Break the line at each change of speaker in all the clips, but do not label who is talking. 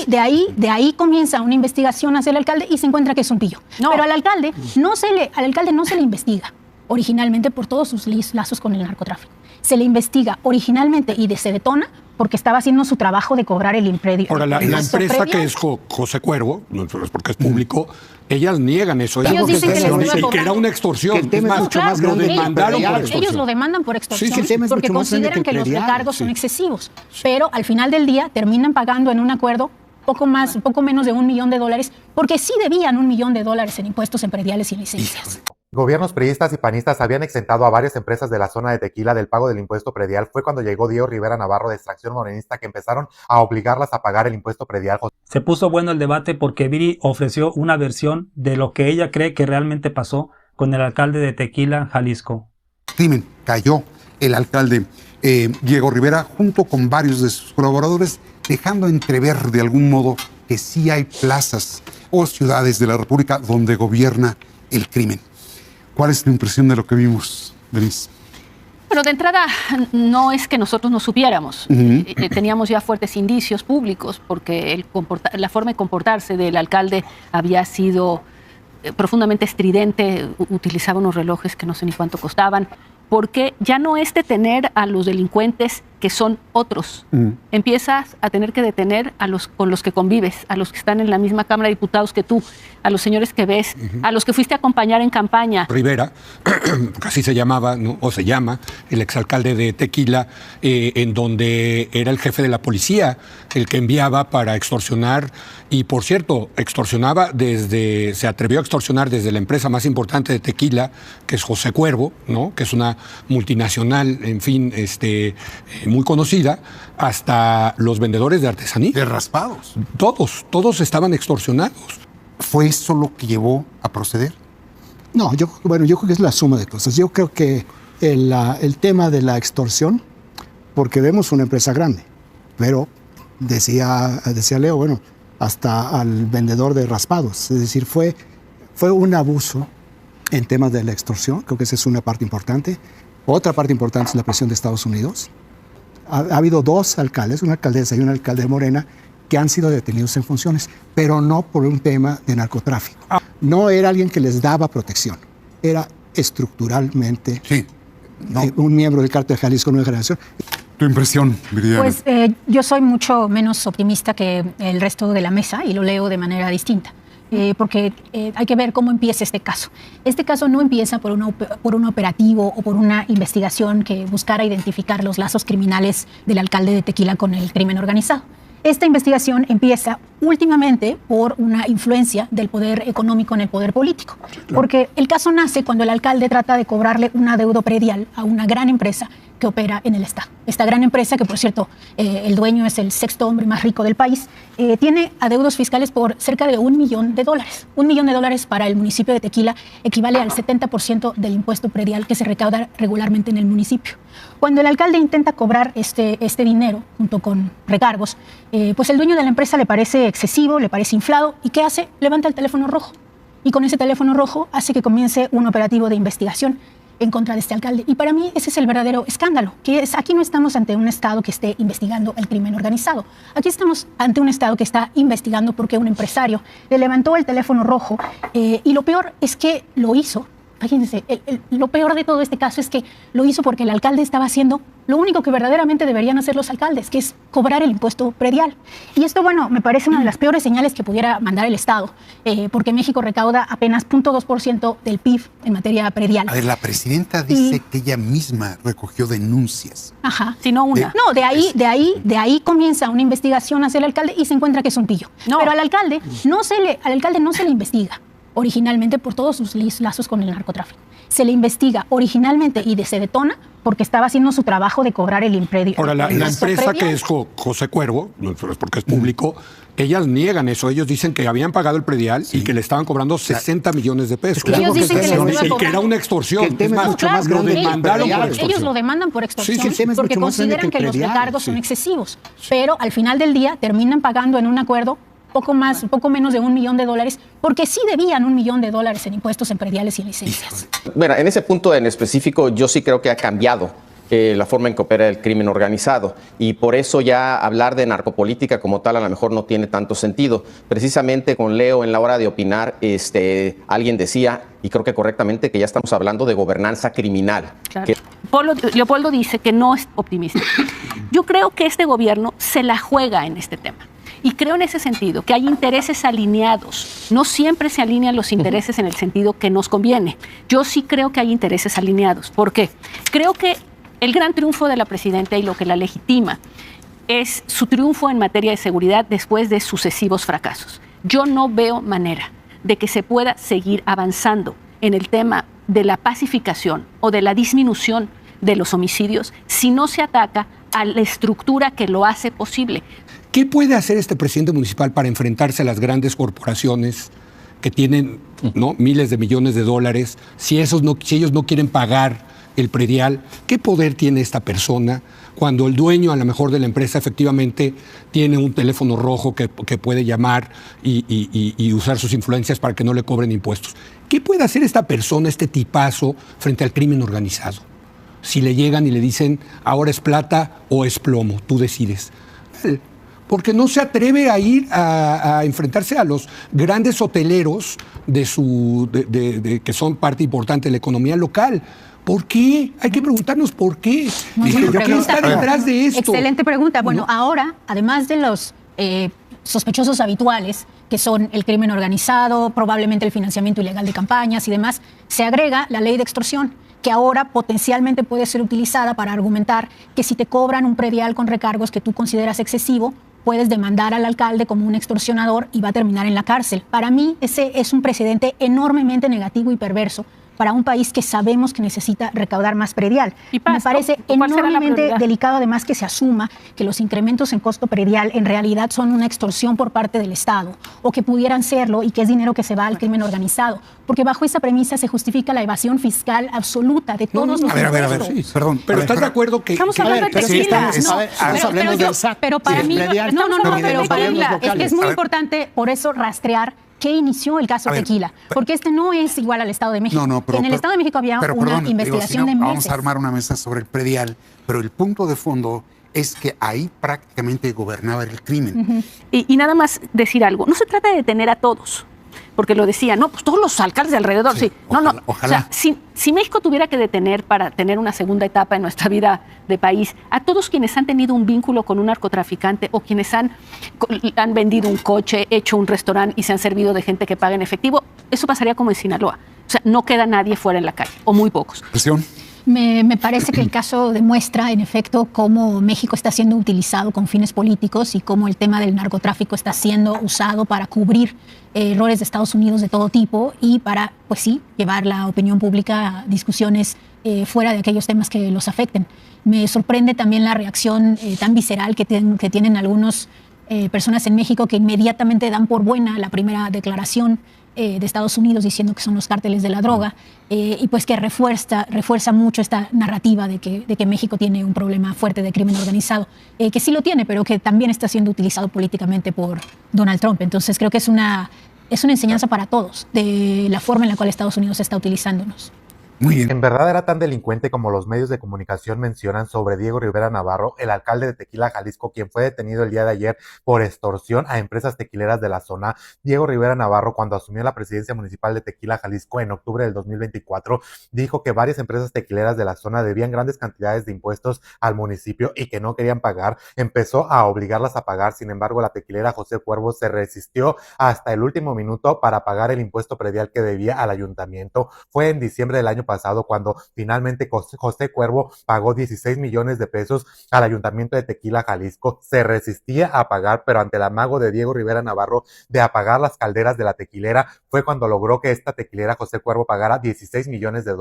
de ahí comienza una investigación hacia el alcalde y se encuentra que es un pillo. No. Pero al alcalde no se le investiga originalmente por todos sus lazos con el narcotráfico. Se le investiga originalmente y se detona porque estaba haciendo su trabajo de cobrar el impredio.
Ahora, la empresa que es José Cuervo, no es porque es público, ellas niegan eso.
Ellos dicen
que era una extorsión.
Que el tema es mucho más grande.
Ellos lo demandan por extorsión porque consideran que los recargos son excesivos. Pero al final del día terminan pagando en un acuerdo poco menos de $1 millón, porque sí debían $1 millón en impuestos en prediales y licencias.
Gobiernos priistas y panistas habían exentado a varias empresas de la zona de Tequila del pago del impuesto predial. Fue cuando llegó Diego Rivera Navarro de extracción morenista que empezaron a obligarlas a pagar el impuesto predial.
Se puso bueno el debate porque Viri ofreció una versión de lo que ella cree que realmente pasó con el alcalde de Tequila, Jalisco.
Crimen, cayó el alcalde Diego Rivera junto con varios de sus colaboradores, dejando entrever de algún modo que sí hay plazas o ciudades de la República donde gobierna el crimen. ¿Cuál es tu impresión de lo que vimos, Denise?
Bueno, de entrada, no es que nosotros no supiéramos. Teníamos ya fuertes indicios públicos porque la forma de comportarse del alcalde había sido profundamente estridente, utilizaba unos relojes que no sé ni cuánto costaban, porque ya no es detener a los delincuentes que son otros. Empiezas a tener que detener con los que convives, a los que están en la misma Cámara de Diputados que tú, a los señores que ves, a los que fuiste a acompañar en campaña.
Rivera, porque así se llamaba, ¿no? O se llama, el exalcalde de Tequila, en donde era el jefe de la policía, el que enviaba para extorsionar, y por cierto, se atrevió a extorsionar desde la empresa más importante de Tequila, que es José Cuervo, ¿no? Que es una multinacional, en fin, muy conocida, hasta los vendedores de artesanía.
De raspados.
Todos estaban extorsionados.
¿Fue eso lo que llevó a proceder?
No, yo creo que es la suma de cosas. Yo creo que el tema de la extorsión, porque vemos una empresa grande, pero decía Leo, bueno, hasta al vendedor de raspados. Es decir, fue un abuso en temas de la extorsión. Creo que esa es una parte importante. Otra parte importante es la presión de Estados Unidos. Ha habido dos alcaldes, una alcaldesa y un alcalde de Morena, que han sido detenidos en funciones, pero no por un tema de narcotráfico. No era alguien que les daba protección, era estructuralmente un miembro del Cártel de Jalisco Nueva Generación.
¿Tu impresión, Viridiana?
Pues yo soy mucho menos optimista que el resto de la mesa y lo leo de manera distinta. Porque hay que ver cómo empieza este caso. Este caso no empieza por un operativo o por una investigación que buscara identificar los lazos criminales del alcalde de Tequila con el crimen organizado. Esta investigación empieza últimamente por una influencia del poder económico en el poder político. Porque el caso nace cuando el alcalde trata de cobrarle un adeudo predial a una gran empresa que opera en el Estado. Esta gran empresa, que por cierto, el dueño es el sexto hombre más rico del país, tiene adeudos fiscales por cerca de $1 millón. $1 millón para el municipio de Tequila equivale al 70% del impuesto predial que se recauda regularmente en el municipio. Cuando el alcalde intenta cobrar este dinero junto con recargos, pues el dueño de la empresa le parece excesivo, le parece inflado, ¿y qué hace? Levanta el teléfono rojo. Y con ese teléfono rojo hace que comience un operativo de investigación en contra de este alcalde. Y para mí ese es el verdadero escándalo, que es, aquí no estamos ante un Estado que esté investigando el crimen organizado. Aquí estamos ante un Estado que está investigando porque un empresario le levantó el teléfono rojo y lo peor es que lo hizo. Imagínense, lo peor de todo este caso es que lo hizo porque el alcalde estaba haciendo lo único que verdaderamente deberían hacer los alcaldes, que es cobrar el impuesto predial. Y esto, bueno, me parece una de las peores señales que pudiera mandar el Estado, porque México recauda apenas 0.2% del PIB en materia predial.
A ver, la presidenta dice que ella misma recogió denuncias.
Ajá, si no una. No, de ahí comienza una investigación hacia el alcalde y se encuentra que es un pillo. No. Pero al alcalde no se le investiga originalmente por todos sus lazos con el narcotráfico. Se le investiga originalmente y se detona porque estaba haciendo su trabajo de cobrar el impredio.
Ahora, la empresa que es José Cuervo, no es porque es público, ellas niegan eso. Ellos dicen que habían pagado el predial y que le estaban cobrando 60 millones de pesos.
Ellos dicen que les iba a cobrar.
Y que era una extorsión.
Que el tema es mucho más grande.
Ellos lo demandan por extorsión porque consideran que los recargos son excesivos. Pero al final del día terminan pagando en un acuerdo poco menos de $1 millón, porque sí debían $1 millón en impuestos en prediales y licencias.
Bueno, en ese punto en específico yo sí creo que ha cambiado la forma en que opera el crimen organizado. Y por eso ya hablar de narcopolítica como tal a lo mejor no tiene tanto sentido. Precisamente con Leo en la hora de opinar, alguien decía, y creo que correctamente, que ya estamos hablando de gobernanza criminal.
Claro. Leopoldo dice que no es optimista. Yo creo que este gobierno se la juega en este tema. Y creo en ese sentido que hay intereses alineados. No siempre se alinean los intereses en el sentido que nos conviene. Yo sí creo que hay intereses alineados. ¿Por qué? Creo que el gran triunfo de la presidenta y lo que la legitima es su triunfo en materia de seguridad después de sucesivos fracasos. Yo no veo manera de que se pueda seguir avanzando en el tema de la pacificación o de la disminución de los homicidios si no se ataca a la estructura que lo hace posible.
¿Qué puede hacer este presidente municipal para enfrentarse a las grandes corporaciones que tienen, ¿no?, miles de millones de dólares? Si ellos no quieren pagar el predial, ¿qué poder tiene esta persona cuando el dueño a lo mejor de la empresa efectivamente tiene un teléfono rojo que puede llamar y usar sus influencias para que no le cobren impuestos? ¿Qué puede hacer esta persona, este tipazo, frente al crimen organizado? Si le llegan y le dicen, ahora es plata o es plomo, tú decides. Porque no se atreve a ir a enfrentarse a los grandes hoteleros que son parte importante de la economía local. ¿Por qué? Hay que preguntarnos por qué. ¿Qué está detrás de esto?
Excelente pregunta. Bueno, ahora, además de los sospechosos habituales, que son el crimen organizado, probablemente el financiamiento ilegal de campañas y demás, se agrega la ley de extorsión, que ahora potencialmente puede ser utilizada para argumentar que si te cobran un predial con recargos que tú consideras excesivo, puedes demandar al alcalde como un extorsionador y va a terminar en la cárcel. Para mí, ese es un precedente enormemente negativo y perverso para un país que sabemos que necesita recaudar más predial. Me parece enormemente delicado, además, que se asuma que los incrementos en costo predial en realidad son una extorsión por parte del Estado, o que pudieran serlo y que es dinero que se va al crimen organizado, porque bajo esa premisa se justifica la evasión fiscal absoluta de todos los impuestos.
A ver, sí, perdón.
Pero ¿estás de acuerdo que...
Estamos hablando de tequila.
Pero para mí, es que es muy importante por eso rastrear qué inició el caso Tequila, porque este no es igual al Estado de México. En el Estado de México había una investigación de meses.
Vamos a armar una mesa sobre el predial, pero el punto de fondo es que ahí prácticamente gobernaba el crimen.
Y nada más decir algo, no se trata de detener a todos, porque lo decía, no, pues todos los alcaldes de alrededor, sí.
Ojalá.
O sea, si México tuviera que detener para tener una segunda etapa en nuestra vida de país a todos quienes han tenido un vínculo con un narcotraficante o quienes han vendido un coche, hecho un restaurante y se han servido de gente que paga en efectivo, eso pasaría como en Sinaloa. O sea, no queda nadie fuera en la calle, o muy pocos.
¿Presión?
Me parece que el caso demuestra, en efecto, cómo México está siendo utilizado con fines políticos y cómo el tema del narcotráfico está siendo usado para cubrir errores de Estados Unidos de todo tipo y para, pues sí, llevar la opinión pública a discusiones fuera de aquellos temas que los afecten. Me sorprende también la reacción tan visceral que tienen algunas personas en México que inmediatamente dan por buena la primera declaración de Estados Unidos diciendo que son los cárteles de la droga y pues que refuerza mucho esta narrativa de que México tiene un problema fuerte de crimen organizado, que sí lo tiene, pero que también está siendo utilizado políticamente por Donald Trump. Entonces creo que es una enseñanza para todos de la forma en la cual Estados Unidos está utilizándonos.
Muy bien.
En verdad era tan delincuente como los medios de comunicación mencionan sobre Diego Rivera Navarro, el alcalde de Tequila, Jalisco, quien fue detenido el día de ayer por extorsión a empresas tequileras de la zona. Diego Rivera Navarro, cuando asumió la presidencia municipal de Tequila, Jalisco, en octubre del 2024, dijo que varias empresas tequileras de la zona debían grandes cantidades de impuestos al municipio y que no querían pagar. Empezó a obligarlas a pagar. Sin embargo, la tequilera José Cuervo se resistió hasta el último minuto para pagar el impuesto predial que debía al ayuntamiento. Fue en diciembre del año pasado cuando finalmente José Cuervo pagó 16 millones de pesos al ayuntamiento de Tequila, Jalisco. Se resistía a pagar, pero ante el amago de Diego Rivera Navarro de apagar las calderas de la tequilera, fue cuando logró que esta tequilera José Cuervo pagara 16 millones de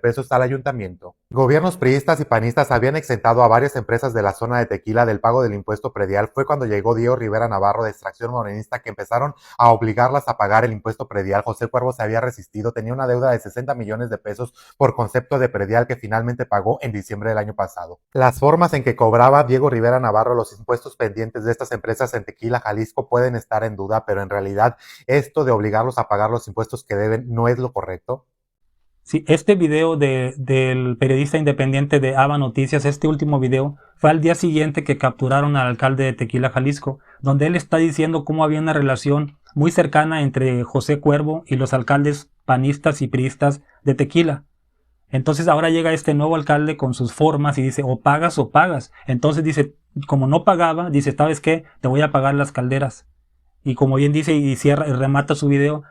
pesos al ayuntamiento. Gobiernos priistas y panistas habían exentado a varias empresas de la zona de Tequila del pago del impuesto predial. Fue cuando llegó Diego Rivera Navarro de extracción morenista que empezaron a obligarlas a pagar el impuesto predial. José Cuervo se había resistido, tenía una deuda de 60 millones de pesos por concepto de predial que finalmente pagó en diciembre del año pasado. Las formas en que cobraba Diego Rivera Navarro los impuestos pendientes de estas empresas en Tequila, Jalisco, pueden estar en duda, pero en realidad esto de obligarlos a pagar los impuestos que deben no es lo correcto.
Sí, este video del periodista independiente de ABA Noticias, este último video, fue al día siguiente que capturaron al alcalde de Tequila, Jalisco, donde él está diciendo cómo había una relación muy cercana entre José Cuervo y los alcaldes panistas y priistas de Tequila. Entonces ahora llega este nuevo alcalde con sus formas y dice, o pagas o pagas. Entonces dice, como no pagaba, dice, ¿sabes qué? Te voy a pagar las calderas. Y como bien dice y cierra y remata su video,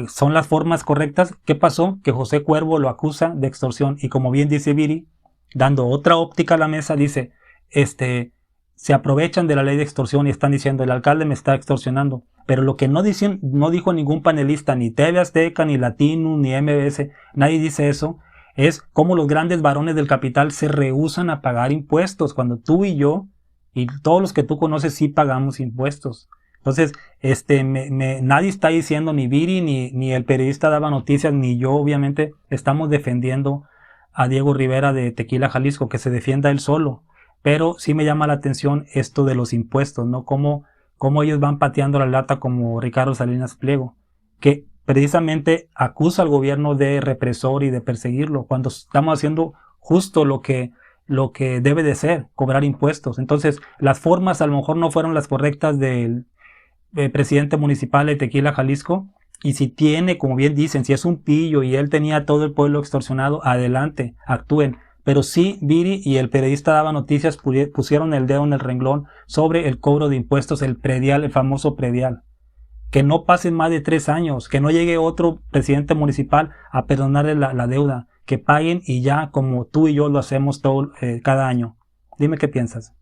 son las formas correctas. ¿Qué pasó? Que José Cuervo lo acusa de extorsión y como bien dice Viri, dando otra óptica a la mesa, dice, se aprovechan de la ley de extorsión y están diciendo, el alcalde me está extorsionando. Pero lo que no dijo ningún panelista, ni TV Azteca, ni Latino, ni MBS, nadie dice eso, es cómo los grandes varones del capital se rehúsan a pagar impuestos, cuando tú y yo, y todos los que tú conoces, sí pagamos impuestos. Entonces, nadie está diciendo, ni Viri, ni el periodista daba noticias, ni yo, obviamente, estamos defendiendo a Diego Rivera de Tequila, Jalisco, que se defienda él solo. Pero sí me llama la atención esto de los impuestos, ¿no? Cómo ellos van pateando la lata como Ricardo Salinas Pliego, que precisamente acusa al gobierno de represor y de perseguirlo, cuando estamos haciendo justo lo que debe de ser, cobrar impuestos. Entonces, las formas a lo mejor no fueron las correctas del presidente municipal de Tequila, Jalisco, y si tiene, como bien dicen, si es un pillo y él tenía todo el pueblo extorsionado, adelante, actúen. Pero sí, Viri y el periodista daba noticias pusieron el dedo en el renglón sobre el cobro de impuestos, el predial, el famoso predial. Que no pasen más de 3 años, que no llegue otro presidente municipal a perdonarle la deuda, que paguen y ya como tú y yo lo hacemos cada año. Dime qué piensas.